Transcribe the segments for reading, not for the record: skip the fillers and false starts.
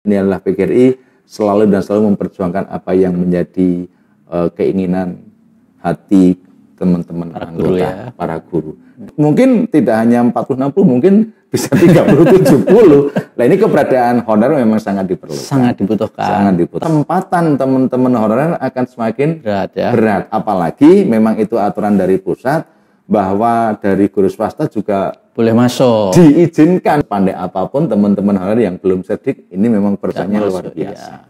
Ini adalah PGRI selalu dan selalu memperjuangkan apa yang menjadi keinginan hati teman-teman anggota, para guru. Mungkin tidak hanya 40-60, mungkin bisa 30-70. Nah, ini keberadaan honorer memang sangat diperlukan. Sangat dibutuhkan. Tempatan teman-teman honorer akan semakin berat, ya. Berat. Apalagi memang itu aturan dari pusat bahwa dari guru swasta juga boleh masuk. Diizinkan. Pandai apapun teman-teman honorer yang belum cerdik, ini memang perusahaannya luar biasa. Ya.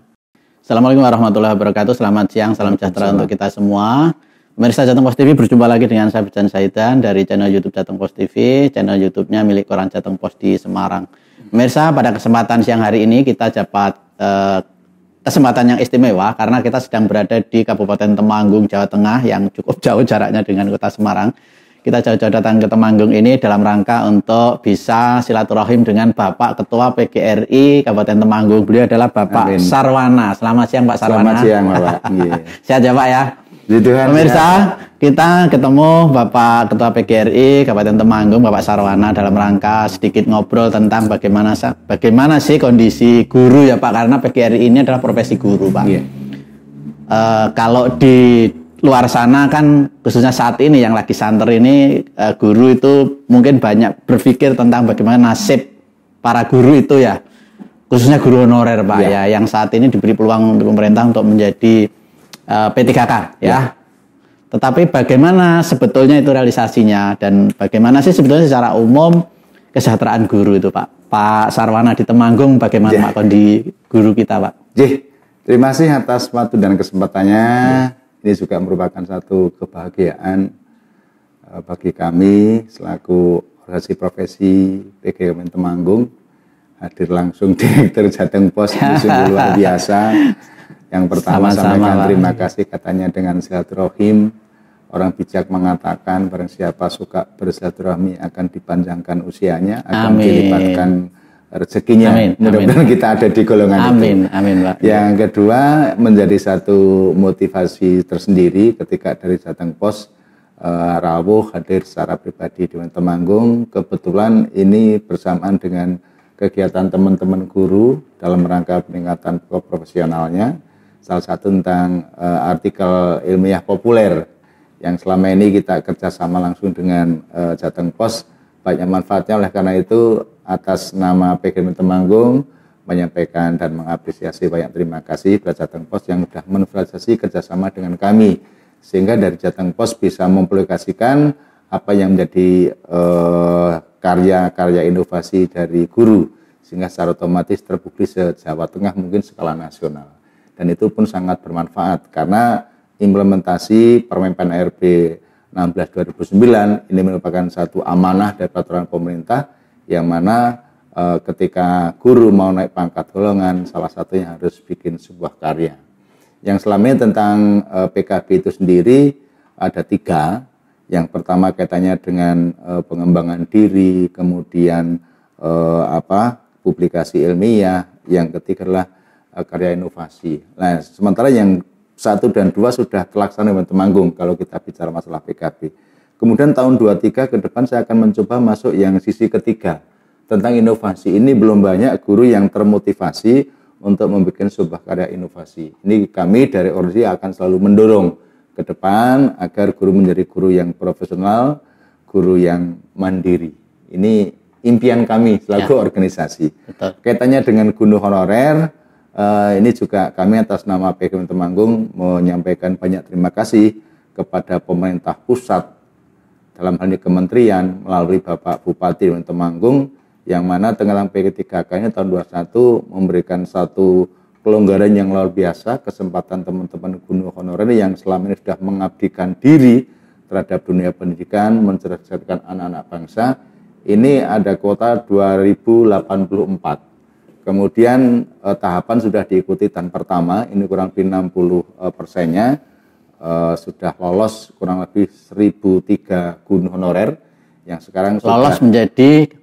Assalamualaikum warahmatullahi wabarakatuh. Selamat siang, salam sejahtera untuk kita semua. Pemirsa Jateng Post TV, berjumpa lagi dengan saya Bijan Saidan dari channel YouTube Jateng Post TV, channel YouTube-nya milik Koran Jateng Post di Semarang. Pemirsa, pada kesempatan siang hari ini kita dapat kesempatan yang istimewa karena kita sedang berada di Kabupaten Temanggung, Jawa Tengah yang cukup jauh jaraknya dengan kota Semarang. Kita jauh-jauh datang ke Temanggung ini dalam rangka untuk bisa silaturahim dengan Bapak Ketua PGRI Kabupaten Temanggung. Beliau adalah Bapak Sarwana. Selamat siang Pak Sarwana. Selamat siang Bapak. Sehat ya Pak ya. Pemirsa, kita ketemu Bapak Ketua PGRI Kabupaten Temanggung, Bapak Sarwana, dalam rangka sedikit ngobrol tentang bagaimana sih kondisi guru ya Pak, karena PGRI ini adalah profesi guru Pak. Kalau di luar sana kan, khususnya saat ini yang lagi santer ini, guru itu mungkin banyak berpikir tentang bagaimana nasib para guru itu ya, khususnya guru honorer Pak ya, yang saat ini diberi peluang untuk pemerintah untuk menjadi P3K ya. Tetapi bagaimana sebetulnya itu realisasinya dan bagaimana sih sebetulnya secara umum kesejahteraan guru itu Pak? Pak Sarwana di Temanggung, bagaimana Pak kondisi guru kita Pak? Terima kasih atas waktu dan kesempatannya. Ini juga merupakan satu kebahagiaan bagi kami selaku organisasi profesi PGRI Temanggung. Hadir langsung Direktur Jateng Post, sungguh luar biasa. Yang pertama sampaikan terima kasih, katanya dengan silaturahim. Orang bijak mengatakan barang siapa suka bersilaturahmi akan dipanjangkan usianya, akan dilipatkan rezekinya. Mudah-mudahan kita ada di golongan itu. Amin Pak. Yang kedua, menjadi satu motivasi tersendiri ketika dari Jateng Post rawuh hadir secara pribadi di Temanggung. Kebetulan ini bersamaan dengan kegiatan teman-teman guru dalam rangka peningkatan profesionalnya. Salah satu tentang artikel ilmiah populer yang selama ini kita kerjasama langsung dengan Jateng Post, banyak manfaatnya. Oleh karena itu, atas nama PGRI Temanggung menyampaikan dan mengapresiasi banyak terima kasih kepada Jateng Post yang sudah menfasilitasi kerjasama dengan kami, sehingga dari Jateng Post bisa mempublikasikan apa yang menjadi karya-karya inovasi dari guru, sehingga secara otomatis terbukti se-Jawa Tengah, mungkin skala nasional. Dan itu pun sangat bermanfaat karena implementasi Permen RB 16/2009 ini merupakan satu amanah dari peraturan pemerintah, yang mana ketika guru mau naik pangkat golongan, salah satunya harus bikin sebuah karya. Yang selama ini tentang PKB itu sendiri ada 3. Yang pertama kaitannya dengan pengembangan diri, kemudian publikasi ilmiah, yang ketiga adalah karya inovasi. Nah, sementara yang 1 dan 2 sudah terlaksana di Temanggung kalau kita bicara masalah PKB. Kemudian tahun 23 ke depan saya akan mencoba masuk yang sisi ketiga. Tentang inovasi ini belum banyak guru yang termotivasi untuk membuat sebuah karya inovasi. Ini kami dari organisasi akan selalu mendorong ke depan agar guru menjadi guru yang profesional, guru yang mandiri. Ini impian kami selaku organisasi. Betul. Kaitannya dengan guru honorer, ini juga kami atas nama PGRI Temanggung menyampaikan banyak terima kasih kepada pemerintah pusat, dalam hal ini kementerian melalui Bapak Bupati Temanggung, yang mana tenggelam P3K ini tahun 2021 memberikan satu kelonggaran yang luar biasa, kesempatan teman-teman guru honorer yang selama ini sudah mengabdikan diri terhadap dunia pendidikan, mencerdaskan anak-anak bangsa. Ini ada kuota 2084. Kemudian tahapan sudah diikuti tahun pertama, ini kurang lebih 60%-nya sudah lolos kurang lebih 1003 guru honorer yang sekarang lolos menjadi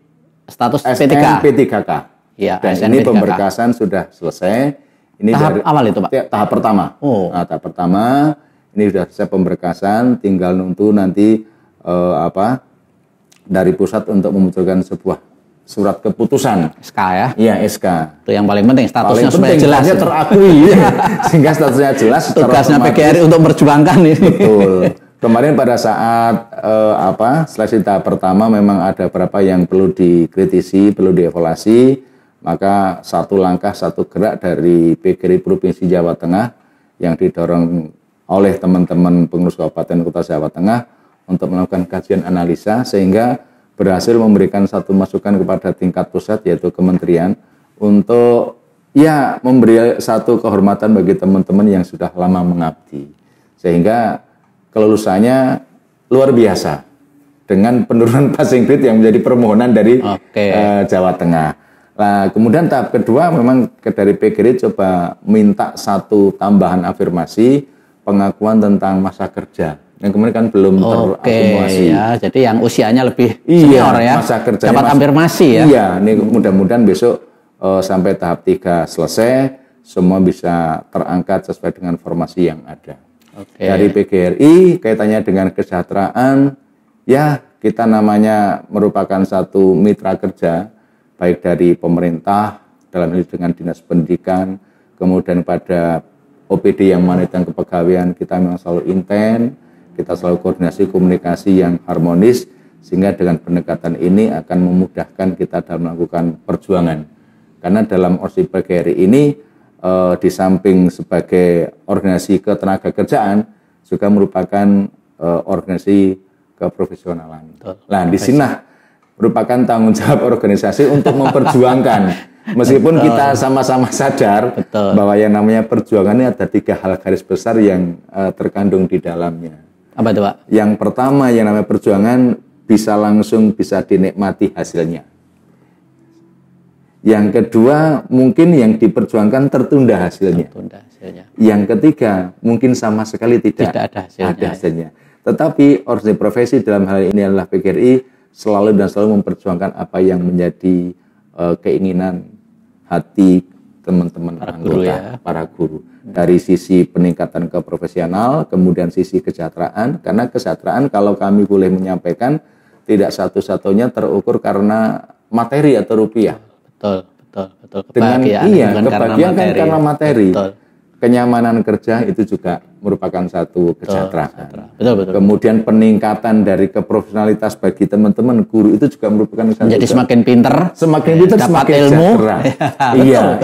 status P3K. Ya, dan ini pemberkasan sudah selesai. Ini tahap awal itu Pak? Tahap pertama. Nah, tahap pertama ini sudah selesai pemberkasan, tinggal nunggu nanti dari pusat untuk memunculkan sebuah surat keputusan. SK ya? Iya, SK. Itu yang paling penting, statusnya supaya penting, jelas. Terakui, sehingga statusnya jelas. Tugasnya PGRI untuk memperjuangkan ini. Betul. Kemarin pada saat seleksi tahap pertama memang ada beberapa yang perlu dikritisi, perlu dievaluasi. Maka satu langkah, satu gerak dari PGRI Provinsi Jawa Tengah yang didorong oleh teman-teman pengurus Kabupaten Kota Jawa Tengah untuk melakukan kajian analisa sehingga berhasil memberikan satu masukan kepada tingkat pusat yaitu kementerian untuk ya memberi satu kehormatan bagi teman-teman yang sudah lama mengabdi sehingga kelulusannya luar biasa dengan penurunan passing grade yang menjadi permohonan dari Jawa Tengah. Nah, kemudian tahap kedua memang dari PGRI coba minta satu tambahan afirmasi pengakuan tentang masa kerja. Yang kemarin kan belum terakumulasi. Ya, jadi yang usianya lebih senior ya. Masa kerja dapat afirmasi ya. Iya, ini mudah-mudahan besok sampai tahap 3 selesai semua bisa terangkat sesuai dengan formasi yang ada. Dari PGRI kaitannya dengan kesejahteraan ya kita namanya merupakan satu mitra kerja baik dari pemerintah dalam hal dengan dinas pendidikan, kemudian pada OPD yang mantan kepegawaian kita memang selalu intent, kita selalu koordinasi komunikasi yang harmonis sehingga dengan pendekatan ini akan memudahkan kita dalam melakukan perjuangan. Karena dalam OSIP PGRI ini di samping sebagai organisasi ketenaga kerjaan juga merupakan organisasi keprofesionalan. Nah, di sini merupakan tanggung jawab organisasi untuk memperjuangkan. Meskipun kita sama-sama sadar bahwa yang namanya perjuangan ini ada 3 hal garis besar yang terkandung di dalamnya. Apa itu, Pak? Yang pertama yang namanya perjuangan bisa dinikmati hasilnya. Yang kedua mungkin yang diperjuangkan tertunda hasilnya. Yang ketiga mungkin sama sekali tidak ada hasilnya. Tetapi organisasi profesi dalam hal ini adalah PGRI selalu memperjuangkan apa yang menjadi keinginan hati teman-teman anggota, para guru. Dari sisi peningkatan keprofesional, kemudian sisi kesejahteraan. Karena kesejahteraan kalau kami boleh menyampaikan tidak satu-satunya terukur karena materi atau rupiah. Betul. Kebahagiaan kan karena materi. Kenyamanan kerja itu juga merupakan satu kesejahteraan. Betul. Kemudian peningkatan dari keprofesionalitas bagi teman-teman guru itu juga merupakan jadi semakin pinter, semakin ilmu.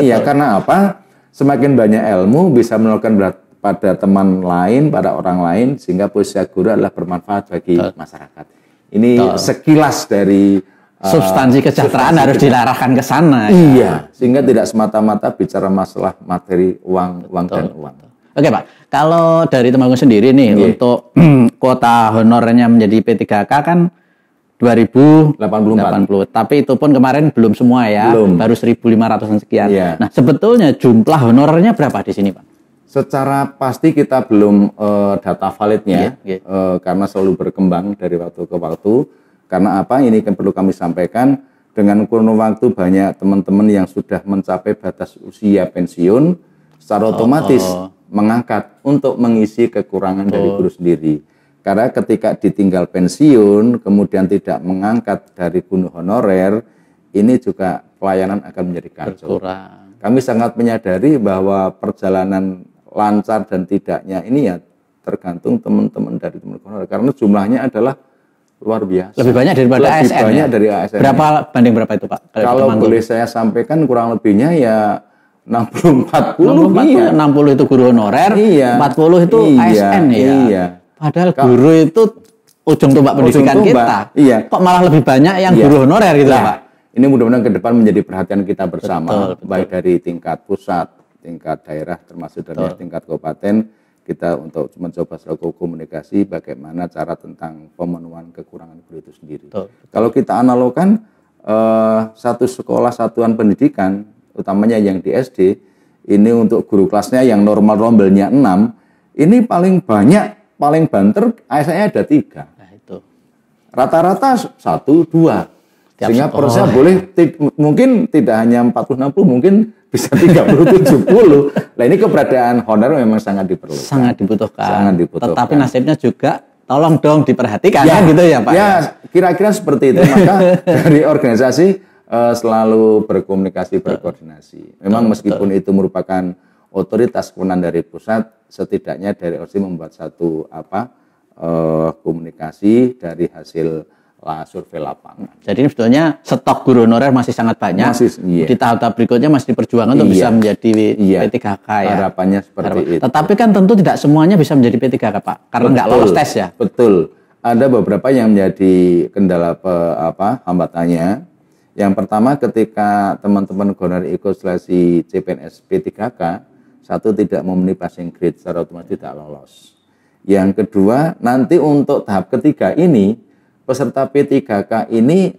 Iya, karena apa? Semakin banyak ilmu bisa melakukan pada teman lain, pada orang lain sehingga posisi guru adalah bermanfaat bagi masyarakat. Ini sekilas dari substansi kesejahteraan harus diarahkan ke sana. Iya, sehingga tidak semata-mata bicara masalah materi uang dan uang. Oke, Pak. Kalau dari Temanggung sendiri nih untuk kuota honornya menjadi P3K kan 2080. Tapi itu pun kemarin belum semua ya. Baru 1.500 sekian. Nah, sebetulnya jumlah honornya berapa di sini, Pak? Secara pasti kita belum data validnya karena selalu berkembang dari waktu ke waktu. Karena apa? Ini kan perlu kami sampaikan dengan kurun waktu banyak teman-teman yang sudah mencapai batas usia pensiun secara otomatis mengangkat untuk mengisi kekurangan dari guru sendiri. Karena ketika ditinggal pensiun kemudian tidak mengangkat dari guru honorer, ini juga pelayanan akan menjadi kacau. Kami sangat menyadari bahwa perjalanan lancar dan tidaknya ini ya tergantung teman-teman dari teman honorer karena jumlahnya adalah luar biasa. Lebih banyak daripada ASN. Banyak dari ASN. Banding berapa itu, Pak? Kalau boleh saya sampaikan kurang lebihnya ya 60-40. 60 itu guru honorer, 40 itu ASN ya. Iya. Padahal guru itu ujung tombak pendidikan kita. Kok malah lebih banyak yang guru honorer gitu, Pak? Ini mudah-mudahan ke depan menjadi perhatian kita bersama, baik dari tingkat pusat, tingkat daerah, termasuk dari tingkat kabupaten. Kita untuk mencoba selalu komunikasi bagaimana cara tentang pemenuhan kekurangan guru itu sendiri. Kalau kita analogkan satu sekolah satuan pendidikan, utamanya yang di SD, ini untuk guru kelasnya yang normal rombelnya 6, ini paling banter ASN-nya ada 3. Rata-rata 1, 2. Sehingga prosesnya boleh mungkin tidak hanya 40-60, mungkin bisa 30-70. Nah ini keberadaan honor memang sangat diperlukan. Sangat dibutuhkan. Tetapi nasibnya juga tolong dong diperhatikan ya, gitu ya Pak. Ya kira-kira seperti itu. Maka dari organisasi selalu berkomunikasi, berkoordinasi. Memang meskipun itu merupakan otoritas kewenangan dari pusat, setidaknya dari ORSI membuat satu komunikasi dari hasil survei lapangan. Jadi ini sebetulnya stok guru honorer masih sangat banyak. Di tahap-tahap berikutnya masih diperjuangkan untuk bisa menjadi P3K ya. Harapannya seperti itu. Tetapi kan tentu tidak semuanya bisa menjadi P3K Pak, karena nggak lolos tes ya. Betul. Ada beberapa yang menjadi kendala hambatannya. Yang pertama ketika teman-teman honorer ikut seleksi CPNS P3K, satu tidak memenuhi passing grade, secara otomatis tidak lolos. Yang kedua, nanti untuk tahap ketiga ini peserta P3K ini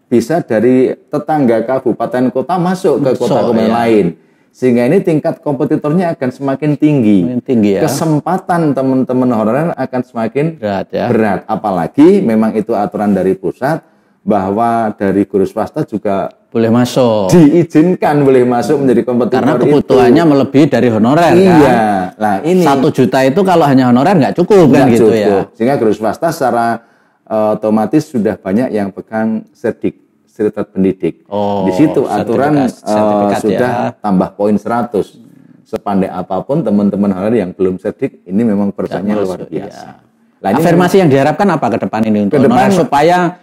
bisa dari tetangga kabupaten kota masuk ke kota lain. Sehingga ini tingkat kompetitornya akan semakin tinggi. Ya. Kesempatan teman-teman honorer akan semakin berat. Apalagi memang itu aturan dari pusat bahwa dari guru swasta juga boleh masuk. Diizinkan boleh masuk menjadi kompetitor. Karena kebutuhannya melebihi dari honorer kan. Nah, ini 1 juta itu kalau hanya honorer nggak cukup kan gitu ya. Sehingga guru swasta secara otomatis sudah banyak yang pegang sertifikat pendidik. Di situ aturan sudah tambah poin 100. Sepandai apapun teman-teman honorer yang belum sertifikat ini memang persaingannya luar biasa. Nah, afirmasi yang diharapkan apa ke depan ini untuk honorer supaya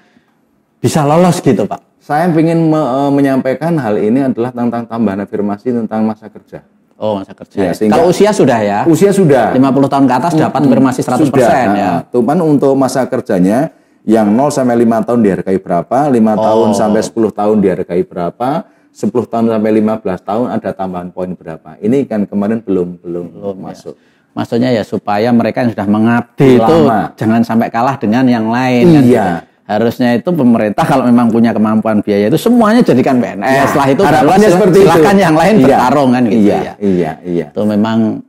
bisa lolos gitu Pak? Saya ingin menyampaikan hal ini adalah tentang tambahan afirmasi tentang masa kerja. Oh, masa kerja. Ya, kalau usia sudah ya? Usia sudah. 50 tahun ke atas dapat afirmasi 100% ya. Cuman untuk masa kerjanya yang 0 sampai 5 tahun dihargai berapa, 5 tahun sampai 10 tahun dihargai berapa, 10 tahun sampai 15 tahun ada tambahan poin berapa. Ini kan kemarin belum masuk. Ya. Maksudnya ya supaya mereka yang sudah mengabdi itu jangan sampai kalah dengan yang lain. Iya. Kan? Harusnya itu pemerintah kalau memang punya kemampuan biaya itu semuanya jadikan PNS. Setelah itu silakan yang lain bertarung kan gitu ya. Iya. Itu memang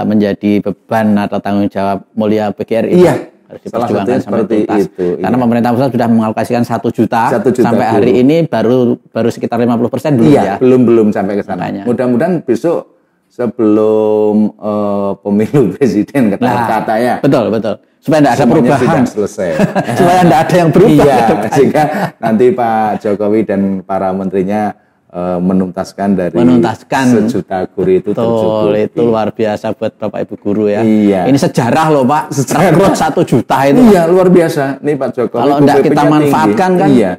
menjadi beban atau tanggung jawab mulia PGRI. Iya. Harus diperjuangkan sampai tuntas. Itu, karena pemerintah pusat sudah mengalokasikan 1 juta sampai hari ini baru sekitar 50% belum ya. Belum sampai ke sana. Mudah-mudahan besok sebelum pemilu presiden katanya. Betul. Supaya tidak ada perubahan. Selesai. Supaya tidak ada yang berubah. Sehingga nanti Pak Jokowi dan para menterinya menuntaskan 1 juta guru itu tercukupi. Itu luar biasa buat Bapak Ibu guru ya. Iya. Ini sejarah loh Pak. Rekrut 1 juta itu. Iya, luar biasa. Nih Pak Jokowi. Kalau tidak kita manfaatkan kan. Iya.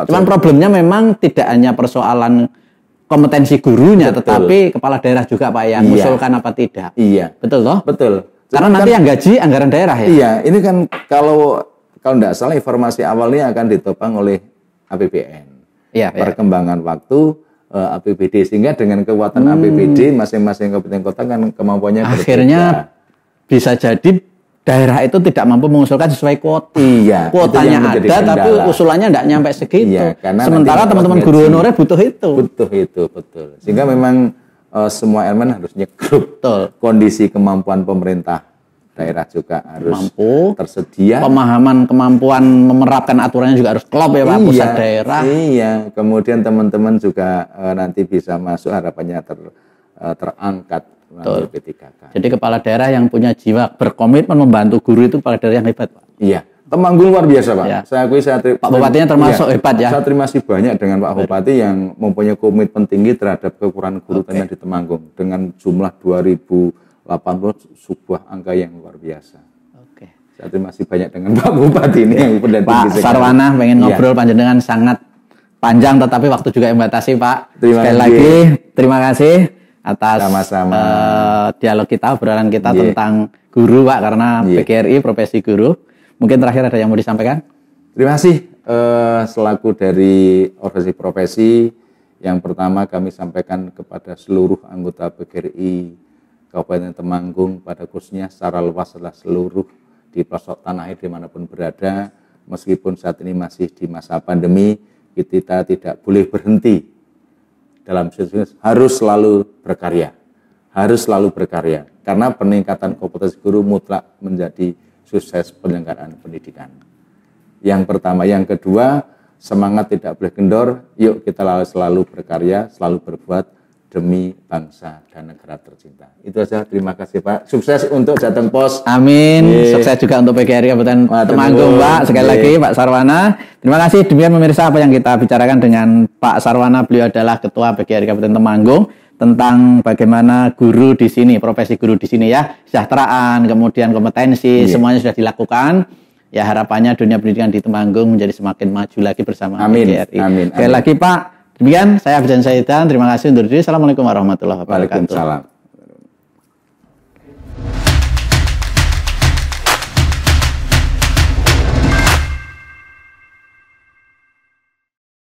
Cuman problemnya memang tidak hanya persoalan kompetensi gurunya, tetapi kepala daerah juga Pak yang mengusulkan apa tidak. Iya. Betul toh? Betul. Karena nanti yang gaji anggaran daerah ya. Iya, ini kan kalau tidak salah informasi awalnya akan ditopang oleh APBN. Iya. Perkembangan waktu APBD, sehingga dengan kekuatan APBD masing-masing kabupaten kota kan kemampuannya berbeda. Akhirnya bisa jadi daerah itu tidak mampu mengusulkan sesuai kuota. Iya. Kuotanya ada tapi usulannya tidak nyampe segitu. Iya, sementara teman-teman guru honorer butuh itu. Betul. Sehingga memang semua elemen harus nyekrup. Kondisi kemampuan pemerintah daerah juga harus tersedia. Pemahaman kemampuan menerapkan aturannya juga harus klop ya Pak, pusat daerah. Iya, kemudian teman-teman juga nanti bisa masuk, harapannya terangkat melalui P3K. Jadi kepala daerah yang punya jiwa berkomitmen membantu guru itu kepala daerah yang hebat Pak. Iya. Temanggung luar biasa Pak. Ya. Saya Pak Bupatinya termasuk hebat ya. Saya terima kasih banyak dengan Pak Bupati yang mempunyai komitmen tinggi terhadap kekurangan guru yang di Temanggung dengan jumlah 2080 sebuah angka yang luar biasa. Saya terima kasih banyak dengan Pak Bupati ini yang pendamping Pak Sarwana pengen ngobrol panjenengan sangat panjang tetapi waktu juga yang membatasi Pak. Sekali lagi terima kasih atas dialog kita, obrolan kita tentang guru Pak, karena PGRI profesi guru. Mungkin terakhir ada yang mau disampaikan? Terima kasih selaku dari organisasi profesi. Yang pertama kami sampaikan kepada seluruh anggota PGRI Kabupaten Temanggung, pada khususnya secara luas adalah seluruh di pelosok tanah air dimanapun berada, meskipun saat ini masih di masa pandemi, kita tidak boleh berhenti dalam situasi, harus selalu berkarya, karena peningkatan kompetensi guru mutlak menjadi sukses penyelenggaraan pendidikan. Yang pertama. Yang kedua, semangat tidak boleh kendor. Yuk kita selalu berkarya, selalu berbuat demi bangsa dan negara tercinta. Itu saja, terima kasih Pak. Sukses untuk Jateng Pos. Amin. Sukses juga untuk PGRI Kabupaten Temanggung, Pak. Sekali lagi Pak Sarwana. Terima kasih. Demikian pemirsa apa yang kita bicarakan dengan Pak Sarwana. Beliau adalah Ketua PGRI Kabupaten Temanggung tentang bagaimana guru di sini, profesi guru di sini ya, kesejahteraan, kemudian kompetensi, semuanya sudah dilakukan. Ya harapannya dunia pendidikan di Temanggung menjadi semakin maju lagi bersama PGRI. Sekali lagi Pak. Demikian saya Abjan Saidan, terima kasih undur diri. Assalamualaikum warahmatullahi wabarakatuh. Waalaikumsalam.